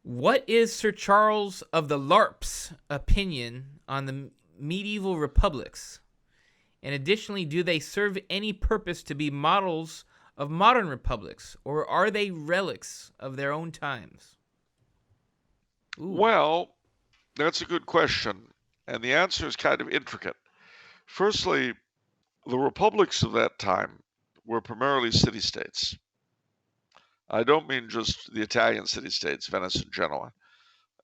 What is Sir Charles of the LARP's opinion on the medieval republics? And additionally, do they serve any purpose to be models of modern republics, or are they relics of their own times? Ooh. Well, that's a good question, and the answer is kind of intricate. Firstly, the republics of that time were primarily city-states. I don't mean just the Italian city-states, Venice and Genoa,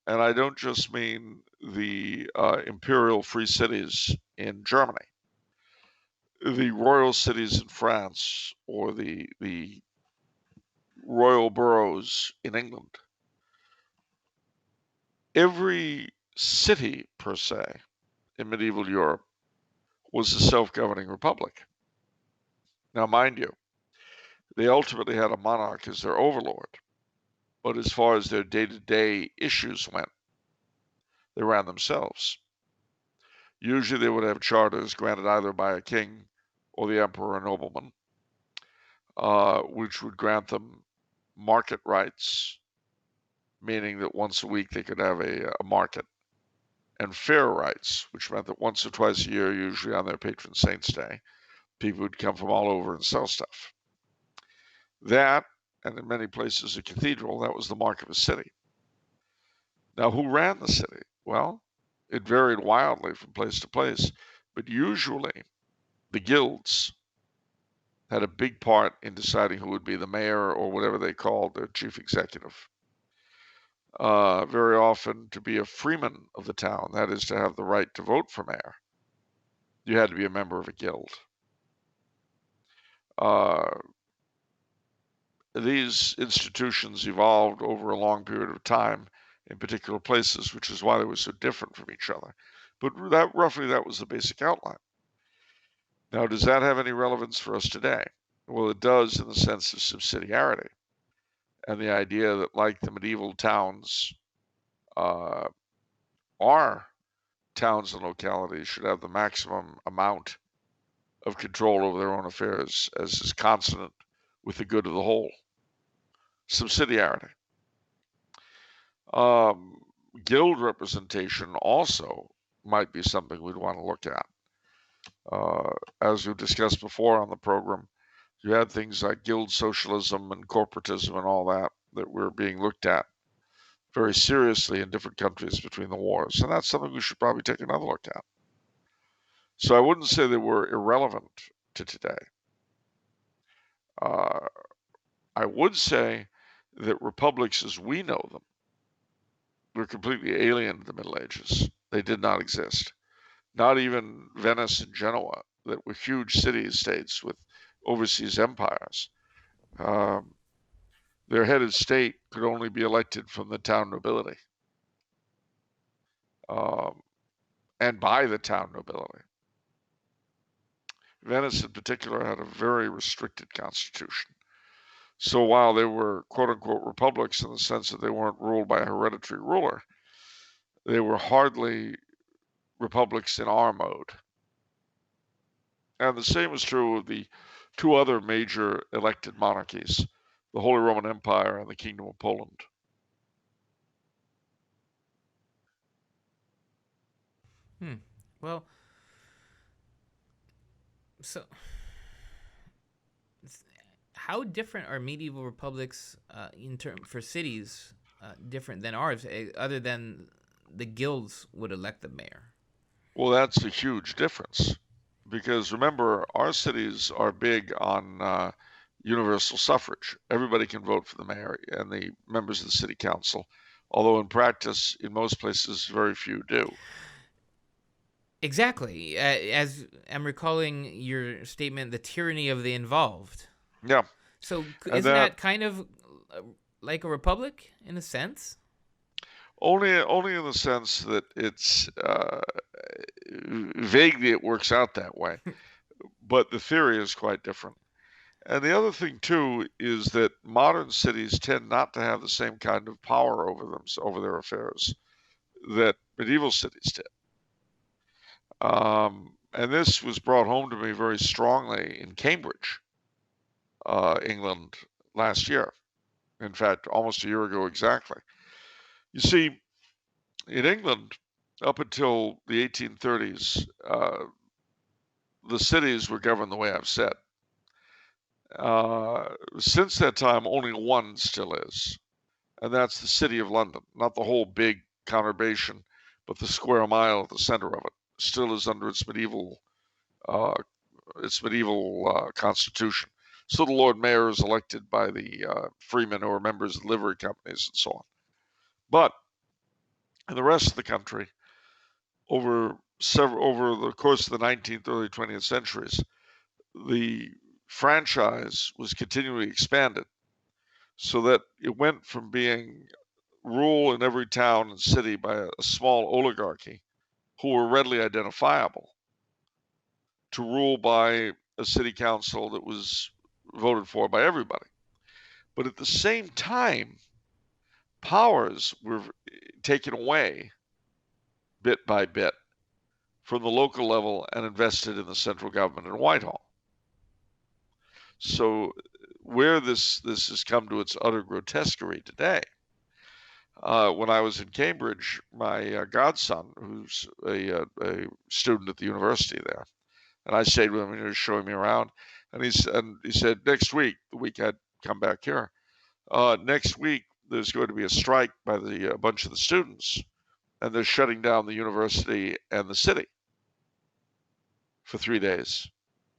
and I don't just mean the imperial free cities in Germany, the royal cities in France, or the royal boroughs in England. Every city, per se, in medieval Europe was a self-governing republic. Now, mind you, they ultimately had a monarch as their overlord, but as far as their day-to-day issues went, they ran themselves. Usually they would have charters granted either by a king or the emperor or nobleman, which would grant them market rights, meaning that once a week they could have a market, and fair rights, which meant that once or twice a year, usually on their patron saint's day, people would come from all over and sell stuff. That, and in many places a cathedral, that was the mark of a city. Now, who ran the city? Well, it varied wildly from place to place, but usually the guilds had a big part in deciding who would be the mayor or whatever they called their chief executive. Very often, to be a freeman of the town, that is to have the right to vote for mayor, you had to be a member of a guild. These institutions evolved over a long period of time in particular places, which is why they were so different from each other. But roughly that was the basic outline. Now, does that have any relevance for us today? Well, it does in the sense of subsidiarity and the idea that, like the medieval towns, our towns and localities should have the maximum amount of control over their own affairs as is consonant with the good of the whole. Subsidiarity. Guild representation also might be something we'd want to look at. As we discussed before on the program, you had things like guild socialism and corporatism and all that that were being looked at very seriously in different countries between the wars, and that's something we should probably take another look at. So I wouldn't say they were irrelevant to today. I would say that republics as we know them were completely alien to the Middle Ages. They did not exist. Not even Venice and Genoa, that were huge city-states with overseas empires. Their head of state could only be elected from the town nobility and by the town nobility. Venice, in particular, had a very restricted constitution. So while they were quote unquote republics in the sense that they weren't ruled by a hereditary ruler, they were hardly republics in our mode. And the same is true of the two other major elected monarchies, the Holy Roman Empire and the Kingdom of Poland. Well, so how different are medieval republics in term for cities different than ours, other than the guilds would elect the mayor? Well, that's a huge difference because remember, our cities are big on universal suffrage. Everybody can vote for the mayor and the members of the city council, although in practice, in most places, very few do. Exactly. As I'm recalling your statement, the tyranny of the involved. Yeah, So and isn't that that kind of like a republic in a sense? only in the sense that it's vaguely it works out that way, but the theory is quite different. And the other thing too is that modern cities tend not to have the same kind of power over their affairs that medieval cities did. And this was brought home to me very strongly in Cambridge, England, last year. In fact, almost a year ago exactly. You see, in England, up until the 1830s, the cities were governed the way I've said. Since that time, only one still is, and that's the City of London, not the whole big conurbation, but the square mile at the center of it still is under its medieval uh, constitution. So the Lord Mayor is elected by the freemen who are members of livery companies and so on. But in the rest of the country, over the course of the 19th, early 20th centuries, the franchise was continually expanded so that it went from being rule in every town and city by a small oligarchy who were readily identifiable to rule by a city council that was voted for by everybody. But at the same time, powers were taken away bit by bit from the local level and invested in the central government in Whitehall. So where this has come to its utter grotesquerie today, when I was in Cambridge, my godson, who's a student at the university there, and I stayed with him and he was showing me around, and he said next week, the week I'd come back here, next week there's going to be a strike by a bunch of the students, and they're shutting down the university and the city for 3 days.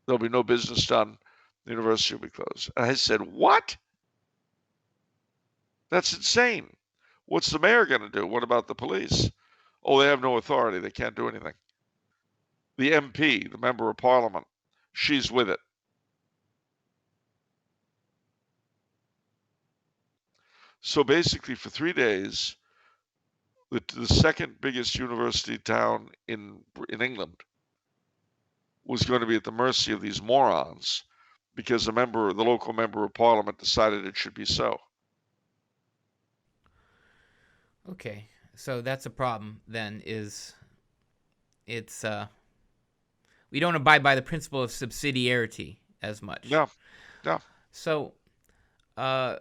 There'll be no business done. The university will be closed. And I said, what? That's insane. What's the mayor going to do? What about the police? Oh, they have no authority. They can't do anything. The MP, the member of parliament, she's with it. So basically, for 3 days, the second biggest university town in England was going to be at the mercy of these morons because the local member of parliament decided it should be so. Okay, so that's a problem then, is it's we don't abide by the principle of subsidiarity as much. Yeah. So I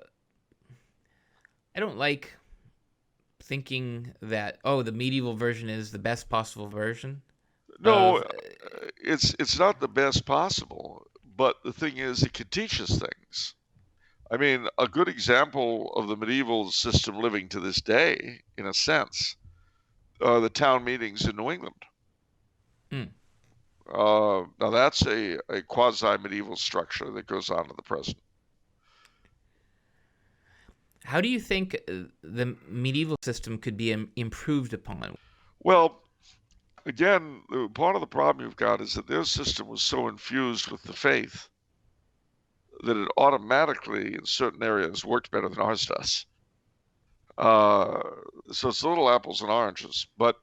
don't like thinking that, the medieval version is the best possible version. No, it's not the best possible, but the thing is, it can teach us things. I mean, a good example of the medieval system living to this day, in a sense, are the town meetings in New England. Now that's a quasi-medieval structure that goes on to the present. How do you think the medieval system could be improved upon? Well, again, part of the problem you've got is that their system was so infused with the faith that it automatically, in certain areas, worked better than ours does. So it's little apples and oranges. But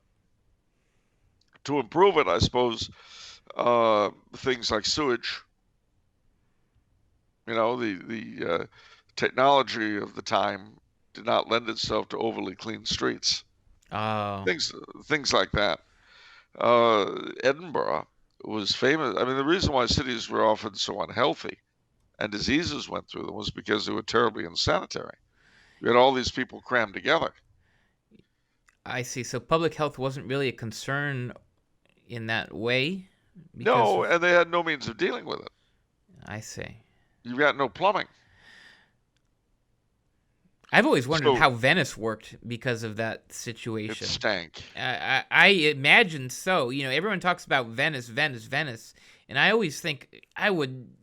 to improve it, I suppose, things like sewage, the technology of the time did not lend itself to overly clean streets. Things like that. Edinburgh was famous. I mean, the reason why cities were often so unhealthy and diseases went through them was because they were terribly unsanitary. You had all these people crammed together. I see. So public health wasn't really a concern in that way? No, and they had no means of dealing with it. I see. You've got no plumbing. I've always wondered how Venice worked because of that situation. It stank. I imagine so. Everyone talks about Venice, and I always think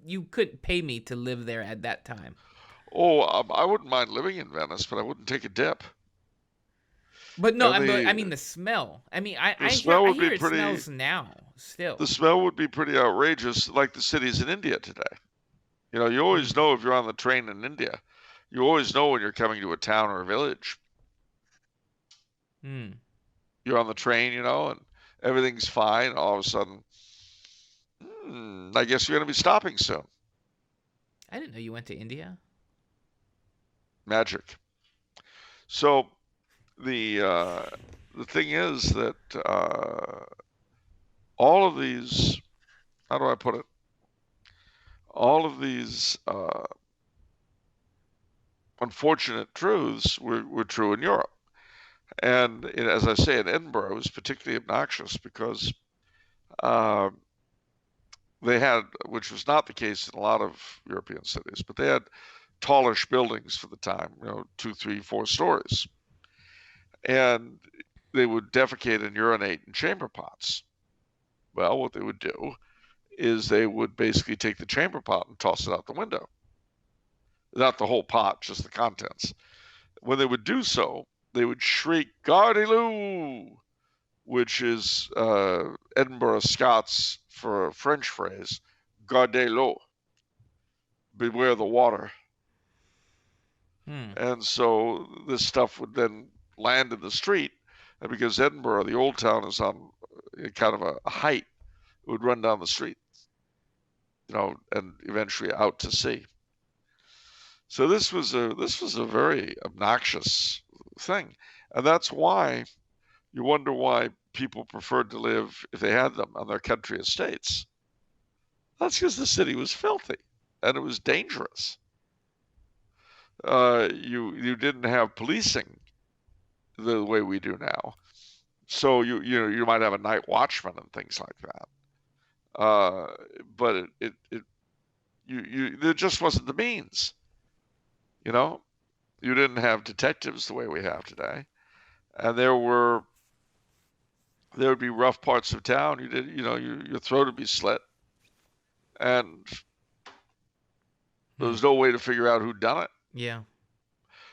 you couldn't pay me to live there at that time. Oh, I wouldn't mind living in Venice, but I wouldn't take a dip. But no, I mean the smell. I mean, I hear it smells now still. The smell would be pretty outrageous, like the cities in India today. You always know if you're on the train in India. You always know when you're coming to a town or a village. You're on the train, and everything's fine. And all of a sudden, I guess you're going to be stopping soon. I didn't know you went to India. Magic. So the thing is that all of these, how do I put it? All of these unfortunate truths were true in Europe. And as I say, in Edinburgh, it was particularly obnoxious because uh, they had, which was not the case in a lot of European cities, but they had tallish buildings for the time, 2, 3, 4 stories. And they would defecate and urinate in chamber pots. Well, what they would do is they would basically take the chamber pot and toss it out the window. Not the whole pot, just the contents. When they would do so, they would shriek, Gardez-vous, which is Edinburgh Scots for a French phrase, Gardez-l'eau, beware the water. And so this stuff would then land in the street. And because Edinburgh, the old town, is on kind of a height, it would run down the street, and eventually out to sea. So this was a very obnoxious thing. And that's why you wonder why people preferred to live, if they had them, on their country estates. That's because the city was filthy and it was dangerous. You didn't have policing the way we do now, so you might have a night watchman and things like that. But there just wasn't the means. You didn't have detectives the way we have today, and there would be rough parts of town. Your throat would be slit, and there was no way to figure out who'd done it. Yeah.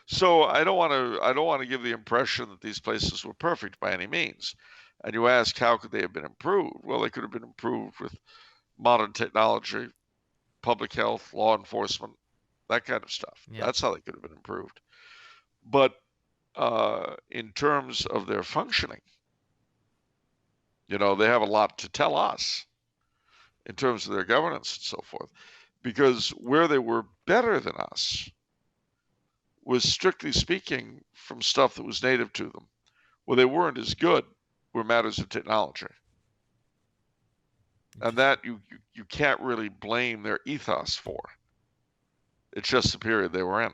So I don't want to give the impression that these places were perfect by any means. And you ask, how could they have been improved? Well, they could have been improved with modern technology, public health, law enforcement, that kind of stuff. Yeah. That's how they could have been improved. But in terms of their functioning, they have a lot to tell us in terms of their governance and so forth. Because where they were better than us was, strictly speaking, from stuff that was native to them. Where they weren't as good were matters of technology. And that you can't really blame their ethos for. It's just the period they were in.